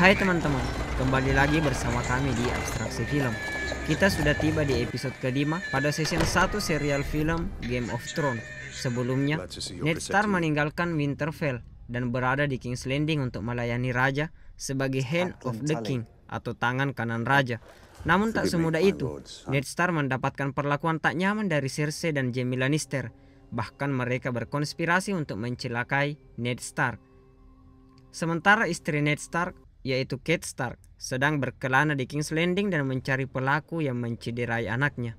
Hai teman-teman, kembali lagi bersama kami di Abstraksi Film. Kita sudah tiba di episode kelima pada season 1 serial film Game of Thrones. Sebelumnya, Ned Stark meninggalkan Winterfell dan berada di King's Landing untuk melayani Raja sebagai Hand of the King atau tangan kanan Raja. Namun tak semudah itu, Ned Stark mendapatkan perlakuan tak nyaman dari Cersei dan Jaime Lannister. Bahkan mereka berkonspirasi untuk mencelakai Ned Stark. Sementara istri Ned Stark, yaitu Catelyn Stark, sedang berkelana di King's Landing dan mencari pelaku yang mencederai anaknya.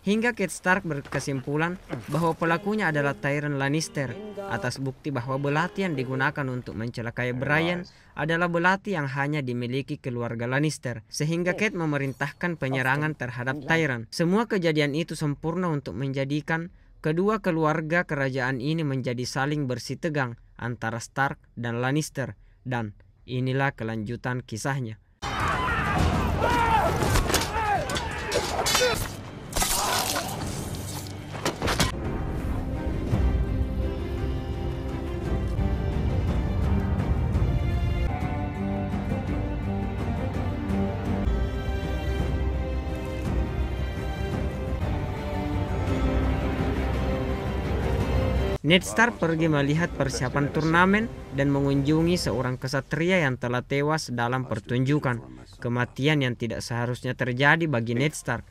Hingga Catelyn Stark berkesimpulan bahwa pelakunya adalah Tyrion Lannister atas bukti bahwa belati yang digunakan untuk mencelakai Brian adalah belati yang hanya dimiliki keluarga Lannister, sehingga Catelyn memerintahkan penyerangan terhadap Tyrion. Semua kejadian itu sempurna untuk menjadikan kedua keluarga kerajaan ini menjadi saling bersitegang antara Stark dan Lannister, dan inilah kelanjutan kisahnya. Ned Stark pergi melihat persiapan turnamen dan mengunjungi seorang kesatria yang telah tewas dalam pertunjukan. Kematian yang tidak seharusnya terjadi bagi Ned Stark.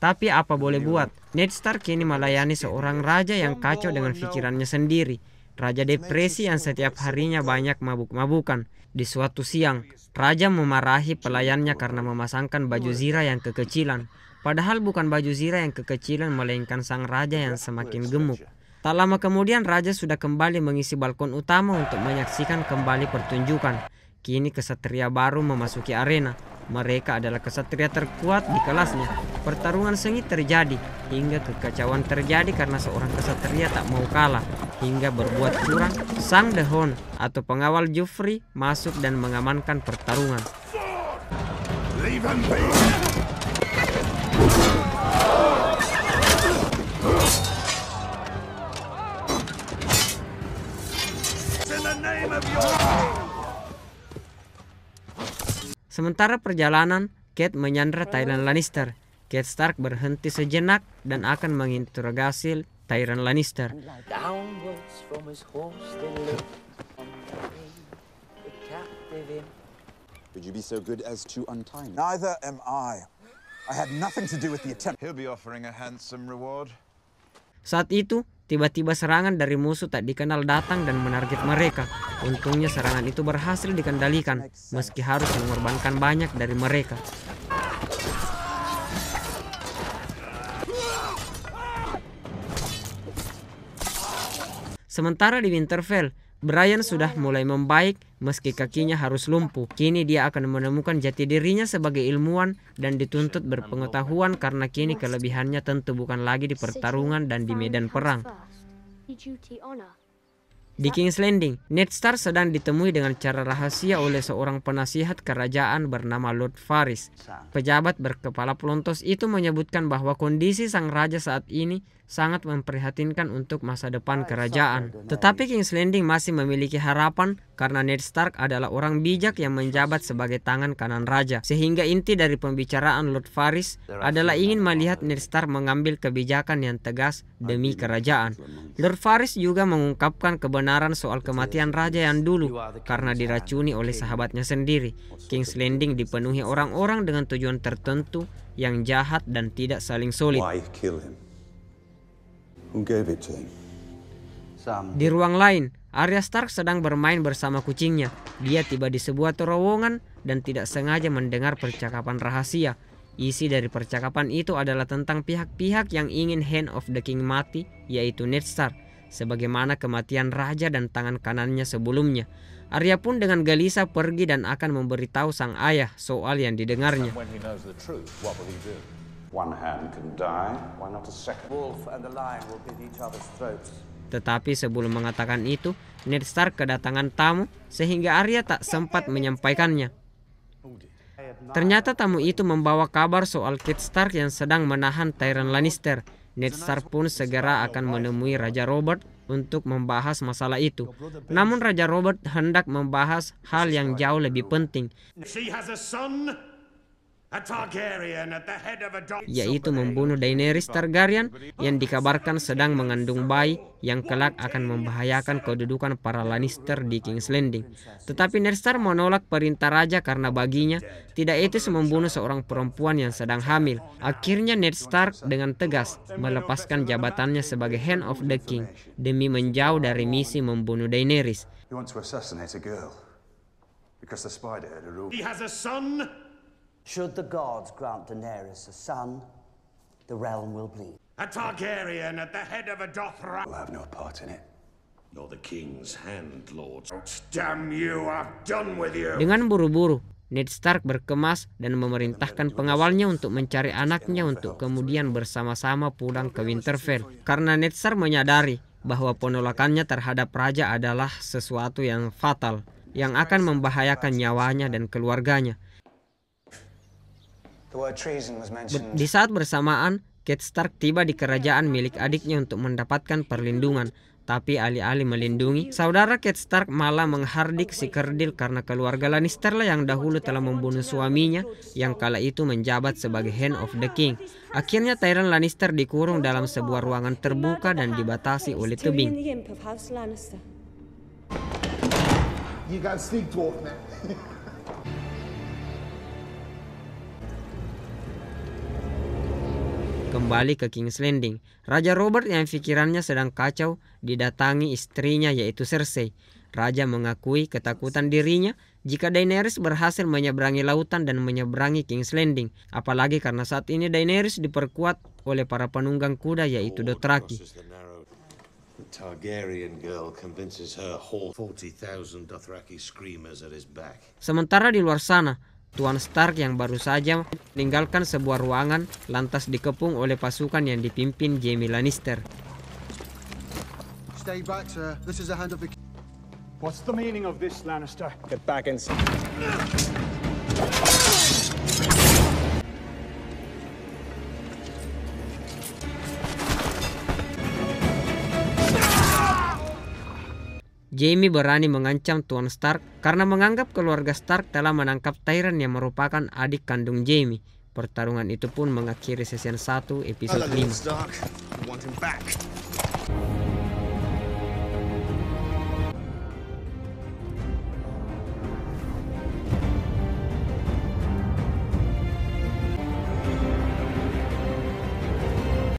Tapi apa boleh buat, Ned Stark kini melayani seorang raja yang kacau dengan pikirannya sendiri. Raja depresi yang setiap harinya banyak mabuk-mabukan. Di suatu siang, raja memarahi pelayannya karena memasangkan baju zirah yang kekecilan. Padahal bukan baju zirah yang kekecilan, melainkan sang raja yang semakin gemuk. Tak lama kemudian raja sudah kembali mengisi balkon utama untuk menyaksikan kembali pertunjukan. Kini kesatria baru memasuki arena. Mereka adalah kesatria terkuat di kelasnya. Pertarungan sengit terjadi hingga kekacauan terjadi karena seorang kesatria tak mau kalah. Hingga berbuat curang, sang The Hound atau pengawal Joffrey masuk dan mengamankan pertarungan. Sementara perjalanan, Catelyn menyandra Tyrion Lannister. Catelyn Stark berhenti sejenak dan akan menginterogasi Tyrion Lannister. Would you be so good as to untie me? Neither am I. I had nothing to do with the attempt. He'll be offering a handsome reward. Saat itu, tiba-tiba serangan dari musuh tak dikenal datang dan menarget mereka. Untungnya serangan itu berhasil dikendalikan, meski harus mengorbankan banyak dari mereka. Sementara di Winterfell, Brian sudah mulai membaik meski kakinya harus lumpuh. Kini dia akan menemukan jati dirinya sebagai ilmuwan dan dituntut berpengetahuan karena kini kelebihannya tentu bukan lagi di pertarungan dan di medan perang. Di King's Landing, Ned Stark sedang ditemui dengan cara rahasia oleh seorang penasihat kerajaan bernama Lord Varys. Pejabat berkepala pelontos itu menyebutkan bahwa kondisi sang raja saat ini sangat memprihatinkan untuk masa depan kerajaan. Tetapi King's Landing masih memiliki harapan karena Ned Stark adalah orang bijak yang menjabat sebagai tangan kanan raja. Sehingga inti dari pembicaraan Lord Varys adalah ingin melihat Ned Stark mengambil kebijakan yang tegas demi kerajaan. Lord Varys juga mengungkapkan kebenaran soal kematian raja yang dulu karena diracuni oleh sahabatnya sendiri. King's Landing dipenuhi orang-orang dengan tujuan tertentu yang jahat dan tidak saling solid. Di ruang lain, Arya Stark sedang bermain bersama kucingnya. Dia tiba di sebuah terowongan dan tidak sengaja mendengar percakapan rahasia. Isi dari percakapan itu adalah tentang pihak-pihak yang ingin Hand of the King mati, yaitu Ned Stark, sebagaimana kematian raja dan tangan kanannya sebelumnya. Arya pun dengan gelisah pergi dan akan memberitahu sang ayah soal yang didengarnya. One hand can die, why not a second? Wolf and the lion will bid each other's throats. Tetapi sebelum mengatakan itu, Ned Stark kedatangan tamu sehingga Arya tak sempat menyampaikannya. Ternyata tamu itu membawa kabar soal Catelyn Stark yang sedang menahan Tyrion Lannister. Ned Stark pun segera akan menemui Raja Robert untuk membahas masalah itu. Namun Raja Robert hendak membahas hal yang jauh lebih penting, yaitu membunuh Daenerys Targaryen yang dikabarkan sedang mengandung bayi yang kelak akan membahayakan kedudukan para Lannister di King's Landing. Tetapi Ned Stark menolak perintah raja karena baginya tidak etis membunuh seorang perempuan yang sedang hamil. Akhirnya Ned Stark dengan tegas melepaskan jabatannya sebagai Hand of the King demi menjauh dari misi membunuh Daenerys. Should the gods grant Daenerys a son, the realm will bleed. A Targaryen at the head of a Dothraki will have no part in it. You're the king's hand, lord. Damn you, I'm done with you. Dengan buru-buru, Ned Stark berkemas dan memerintahkan pengawalnya untuk mencari anaknya untuk kemudian bersama-sama pulang ke Winterfell. Karena Ned Stark menyadari bahwa penolakannya terhadap raja adalah sesuatu yang fatal, yang akan membahayakan nyawanya dan keluarganya. Di saat bersamaan, Catelyn Stark tiba di kerajaan milik adiknya untuk mendapatkan perlindungan. Tapi alih-alih melindungi, saudara Catelyn Stark malah menghardik si kerdil karena keluarga Lannister lah yang dahulu telah membunuh suaminya yang kala itu menjabat sebagai Hand of the King. Akhirnya Tyrion Lannister dikurung dalam sebuah ruangan terbuka dan dibatasi oleh tebing. Kembali ke King's Landing, Raja Robert yang pikirannya sedang kacau didatangi istrinya yaitu Cersei. Raja mengakui ketakutan dirinya jika Daenerys berhasil menyeberangi lautan dan menyeberangi King's Landing. Apalagi karena saat ini Daenerys diperkuat oleh para penunggang kuda yaitu Dothraki. Sementara di luar sana, Tuan Stark yang baru saja meninggalkan sebuah ruangan lantas dikepung oleh pasukan yang dipimpin Jaime Lannister. Stay back, sir. This is a hand of the... What's the meaning of this, Lannister? Get back inside. Jaime berani mengancam Tuan Stark karena menganggap keluarga Stark telah menangkap Tyrion yang merupakan adik kandung Jaime. Pertarungan itu pun mengakhiri season 1 episode 5.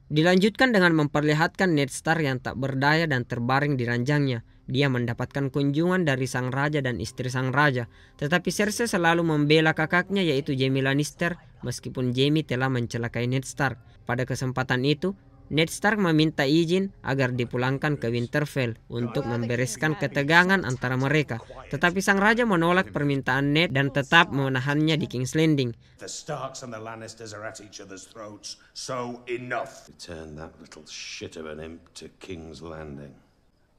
Dilanjutkan dengan memperlihatkan Ned Stark yang tak berdaya dan terbaring di ranjangnya. Dia mendapatkan kunjungan dari sang raja dan istri sang raja. Tetapi Cersei selalu membela kakaknya yaitu Jaime Lannister meskipun Jaime telah mencelakai Ned Stark. Pada kesempatan itu, Ned Stark meminta izin agar dipulangkan ke Winterfell untuk membereskan ketegangan antara mereka. Tetapi sang raja menolak permintaan Ned dan tetap menahannya di King's Landing. The Starks and the Lannisters are at each other's throats, so enough. Return that little shit of an imp to King's Landing.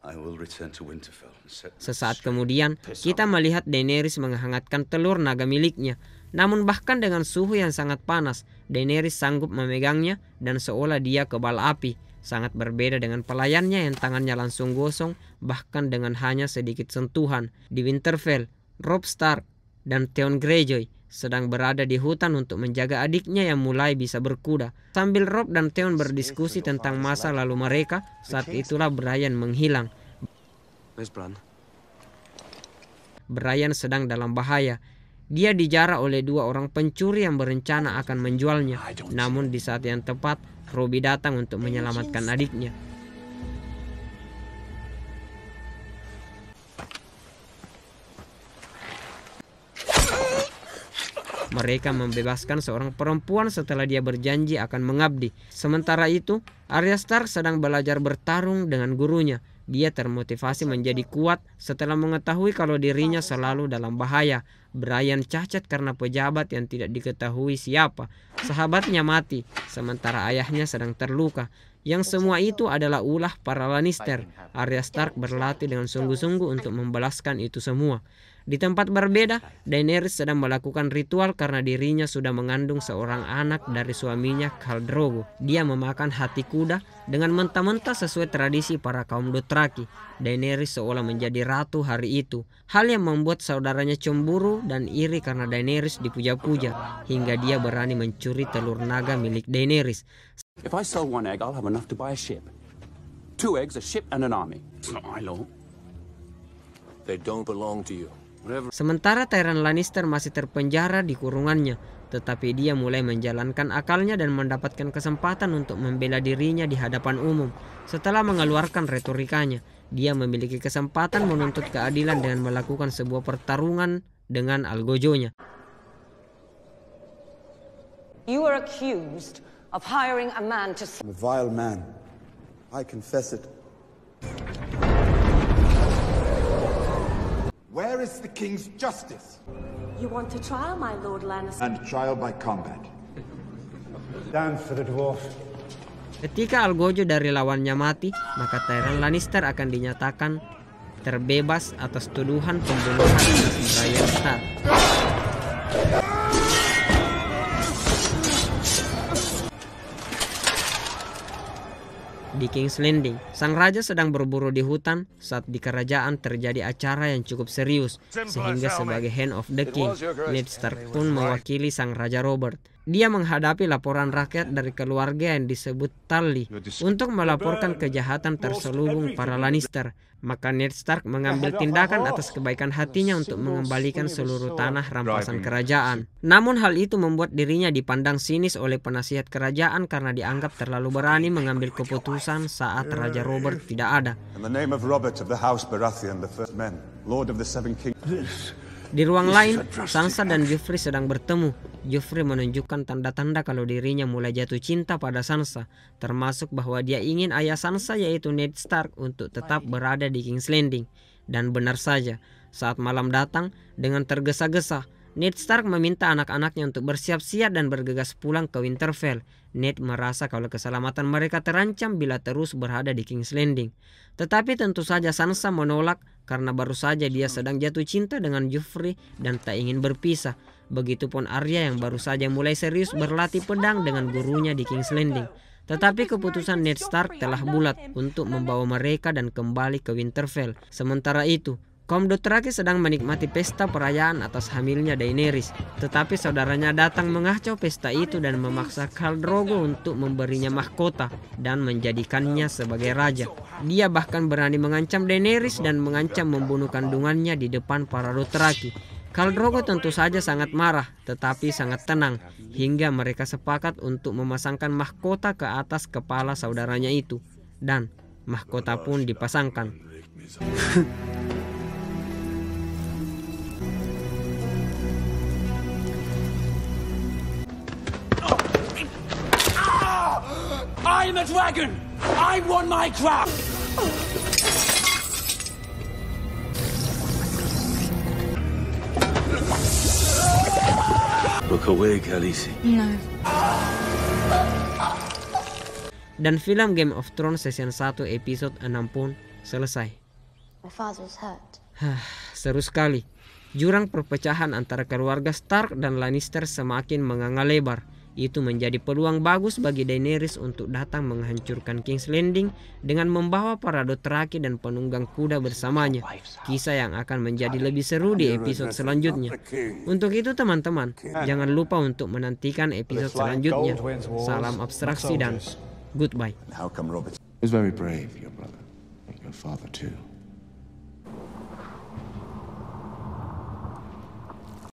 I will return to Winterfell. Sesaat kemudian, kita melihat Daenerys menghangatkan telur naga miliknya. Namun bahkan dengan suhu yang sangat panas, Daenerys sanggup memegangnya dan seolah dia kebal api. Sangat berbeda dengan pelayannya yang tangannya langsung gosong, bahkan dengan hanya sedikit sentuhan. Di Winterfell, Robb Stark dan Theon Greyjoy sedang berada di hutan untuk menjaga adiknya yang mulai bisa berkuda. Sambil Robb dan Theon berdiskusi tentang masa lalu mereka, saat itulah Brian menghilang. Brian sedang dalam bahaya. Dia dijarah oleh 2 orang pencuri yang berencana akan menjualnya. Namun di saat yang tepat, Robbie datang untuk menyelamatkan adiknya. Mereka membebaskan seorang perempuan setelah dia berjanji akan mengabdi. Sementara itu, Arya Stark sedang belajar bertarung dengan gurunya. Dia termotivasi menjadi kuat setelah mengetahui kalau dirinya selalu dalam bahaya. Brian cacat karena pejabat yang tidak diketahui siapa. Sahabatnya mati, sementara ayahnya sedang terluka. Yang semua itu adalah ulah para Lannister. Arya Stark berlatih dengan sungguh-sungguh untuk membalaskan itu semua. Di tempat berbeda, Daenerys sedang melakukan ritual karena dirinya sudah mengandung seorang anak dari suaminya Khal Drogo. Dia memakan hati kuda dengan mentah-mentah sesuai tradisi para kaum Dothraki. Daenerys seolah menjadi ratu hari itu, hal yang membuat saudaranya cemburu dan iri karena Daenerys dipuja-puja, hingga dia berani mencuri telur naga milik Daenerys. If I sell one egg, I'll have enough to buy a ship. 2 eggs, a ship and an army. It's not my law. They don't belong to you. Sementara Tyrion Lannister masih terpenjara di kurungannya, tetapi dia mulai menjalankan akalnya dan mendapatkan kesempatan untuk membela dirinya di hadapan umum. Setelah mengeluarkan retorikanya, dia memiliki kesempatan menuntut keadilan dengan melakukan sebuah pertarungan dengan algojonya. You are accused of hiring a man to... I'm a vile man. I confess it. Where is the king's justice? You want a trial, my Lord Lannister? And trial by combat. Down for the dwarf. Ketika algojo dari lawannya mati, maka Tyrion Lannister akan dinyatakan terbebas atas tuduhan pembunuhan atas Brian Stark. Di King's Landing, sang raja sedang berburu di hutan saat di kerajaan terjadi acara yang cukup serius, sehingga sebagai Hand of the King, Ned Stark pun mewakili sang raja Robert. Dia menghadapi laporan rakyat dari keluarga yang disebut Tully untuk melaporkan kejahatan terselubung para Lannister. Maka Ned Stark mengambil tindakan atas kebaikan hatinya untuk mengembalikan seluruh tanah rampasan kerajaan. Namun hal itu membuat dirinya dipandang sinis oleh penasihat kerajaan karena dianggap terlalu berani mengambil keputusan saat Raja Robert tidak ada. In the name of Robert of the House Baratheon, the first men, Lord of the Seven Kings. Di ruang lain, Sansa dan Joffrey sedang bertemu. Joffrey menunjukkan tanda-tanda kalau dirinya mulai jatuh cinta pada Sansa, termasuk bahwa dia ingin ayah Sansa yaitu Ned Stark untuk tetap berada di King's Landing. Dan benar saja, saat malam datang, dengan tergesa-gesa, Ned Stark meminta anak-anaknya untuk bersiap-siap dan bergegas pulang ke Winterfell. Ned merasa kalau keselamatan mereka terancam bila terus berada di King's Landing. Tetapi tentu saja Sansa menolak karena baru saja dia sedang jatuh cinta dengan Joffrey dan tak ingin berpisah. Begitupun Arya yang baru saja mulai serius berlatih pedang dengan gurunya di King's Landing. Tetapi keputusan Ned Stark telah bulat untuk membawa mereka dan kembali ke Winterfell. Sementara itu, kaum Dothraki sedang menikmati pesta perayaan atas hamilnya Daenerys. Tetapi saudaranya datang mengacau pesta itu dan memaksa Khal Drogo untuk memberinya mahkota dan menjadikannya sebagai raja. Dia bahkan berani mengancam Daenerys dan mengancam membunuh kandungannya di depan para Dothraki. Khal Drogo tentu saja sangat marah, tetapi sangat tenang, hingga mereka sepakat untuk memasangkan mahkota ke atas kepala saudaranya itu. Dan mahkota pun dipasangkan. I'm a dragon! I won my crown! Look away, Khaleesi. No. Dan film Game of Thrones season 1 episode 6 pun selesai. My father's hurt. Seru sekali. Jurang perpecahan antara keluarga Stark dan Lannister semakin menganga lebar. Itu menjadi peluang bagus bagi Daenerys untuk datang menghancurkan King's Landing dengan membawa para Dothraki dan penunggang kuda bersamanya. Kisah yang akan menjadi lebih seru di episode selanjutnya. Untuk itu teman-teman, jangan lupa untuk menantikan episode selanjutnya. Salam abstraksi dan goodbye. How come Robert? He's very brave, your brother. Your father too.